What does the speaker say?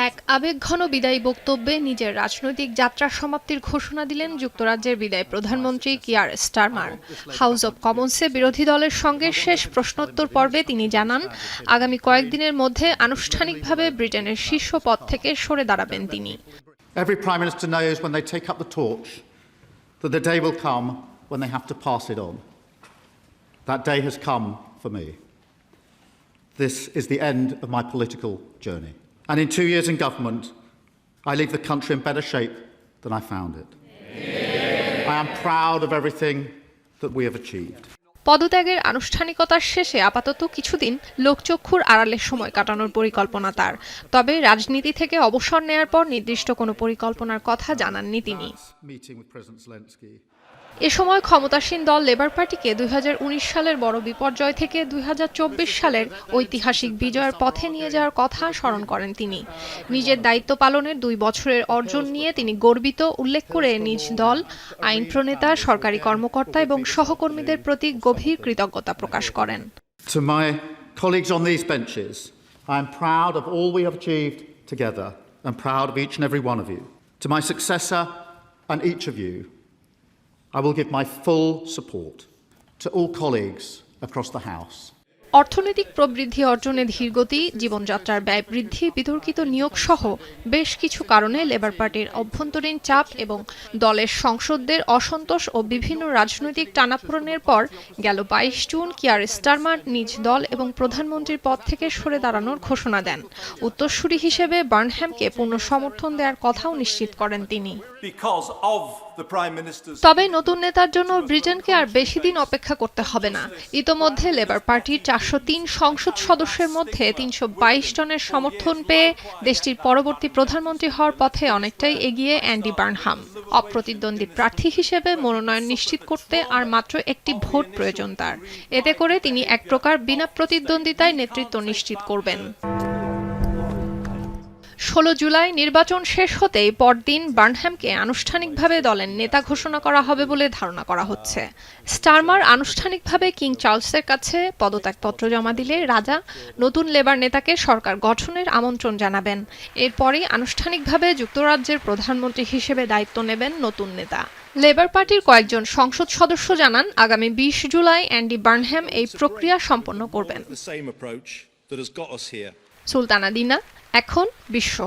এক আবেগঘন বিদায়ী বক্তব্যে নিজের রাজনৈতিক যাত্রার সমাপ্তির ঘোষণা দিলেন যুক্তরাজ্যের বিদায়ী প্রধানমন্ত্রী কিয়ার স্টারমার। হাউস অব কমন্সে বিরোধী দলের সঙ্গে শেষ প্রশ্নোত্তর পর্বে তিনি জানান, আগামী কয়েকদিনের মধ্যে আনুষ্ঠানিকভাবে ব্রিটেনের শীর্ষ পদ থেকে সরে দাঁড়াবেন তিনি। Every Prime Minister knows when they take up the torch that the day will come when they have to pass it on. That day has come for me. This is the end of my political journey. And in 2 years in government, I leave the country in better shape than I found it. I am proud of everything that we have achieved. পদত্যাগের আনুষ্ঠানিকতার শেষে আপাতত কিছুদিন লোকচক্ষুর আড়ালে সময় কাটানোর পরিকল্পনা তার। তবে রাজনীতি থেকে অবসর নেয়ার পর নির্দিষ্ট কোনো পরিকল্পনার কথা জানাননি তিনি। এ সময় ক্ষমতাসীন দল লেবার পার্টিকে 2019 সালের বড় বিপর্যয় থেকে 2024 সালের ঐতিহাসিক বিজয়ের পথে নিয়ে যাওয়ার কথা স্মরণ করেন তিনি। নিজের দায়িত্ব পালনের 2 বছরের অর্জন নিয়ে তিনি গর্বিত উল্লেখ করে নিজ দল, আইন প্রণেতা, সরকারি কর্মকর্তা এবং সহকর্মীদের প্রতি গভীর কৃতজ্ঞতা প্রকাশ করেন। To my colleagues on these benches, I am proud of all we have achieved together and proud of each and every one of you. To my successor and each of you, I will give my full support to all colleagues across the House. অর্থনৈতিক প্রবৃদ্ধি অর্জনে ধীরগতি, জীবনযাত্রার ব্যয় বৃদ্ধি, বিতর্কিত নিয়োগ সহ বেশ কিছু কারণে লেবার পার্টির অভ্যন্তরীণ চাপ এবং দলের সংসদদের অসন্তোষ ও বিভিন্ন রাজনৈতিক টানাপোড়েনের পর গেল 22 জুন কিয়ার স্টারমার নিজ দল এবং প্রধানমন্ত্রীর পদ থেকে সরে দাঁড়ানোর ঘোষণা দেন। উত্তরসূরি হিসেবে বার্নহ্যামকে পূর্ণ সমর্থন দেওয়ার কথাও নিশ্চিত করেন তিনি। তবে নতুন নেতার জন্য ব্রিটেনকে আর বেশি দিন অপেক্ষা করতে হবে না। ইতোমধ্যে লেবার পার্টির 403 সংসদ সদস্যের মধ্যে 322 জনের সমর্থন পেয়ে দেশটির পরবর্তী প্রধানমন্ত্রী হওয়ার পথে অনেকটাই এগিয়ে অ্যান্ডি বার্নহাম। অপ্রতিদ্বন্দ্বী প্রার্থী হিসেবে মনোনয়ন নিশ্চিত করতে আর মাত্র একটি ভোট প্রয়োজন তার। এতে করে তিনি এক প্রকার বিনা প্রতিদ্বন্দ্বিতায় নেতৃত্ব নিশ্চিত করবেন। 16 জুলাই নির্বাচন শেষ হতেই পরদিন বার্নহ্যামকে আনুষ্ঠানিকভাবে দলের নেতা ঘোষণা করা হবে বলে ধারণা করা হচ্ছে। স্টারমার আনুষ্ঠানিকভাবে কিং চার্লসের কাছে পদত্যাগপত্র জমা দিলে রাজা নতুন লেবার নেতাকে সরকার গঠনের আমন্ত্রণ জানাবেন। এরপরই আনুষ্ঠানিকভাবে যুক্তরাজ্যের প্রধানমন্ত্রী হিসেবে দায়িত্ব নেবেন নতুন নেতা। লেবার পার্টির কয়েকজন সংসদ সদস্য জানান, আগামী 20 জুলাই অ্যান্ডি বার্নহ্যাম এই প্রক্রিয়া সম্পন্ন করবেন। সুলতানা দিনা, এখন বিশ্ব।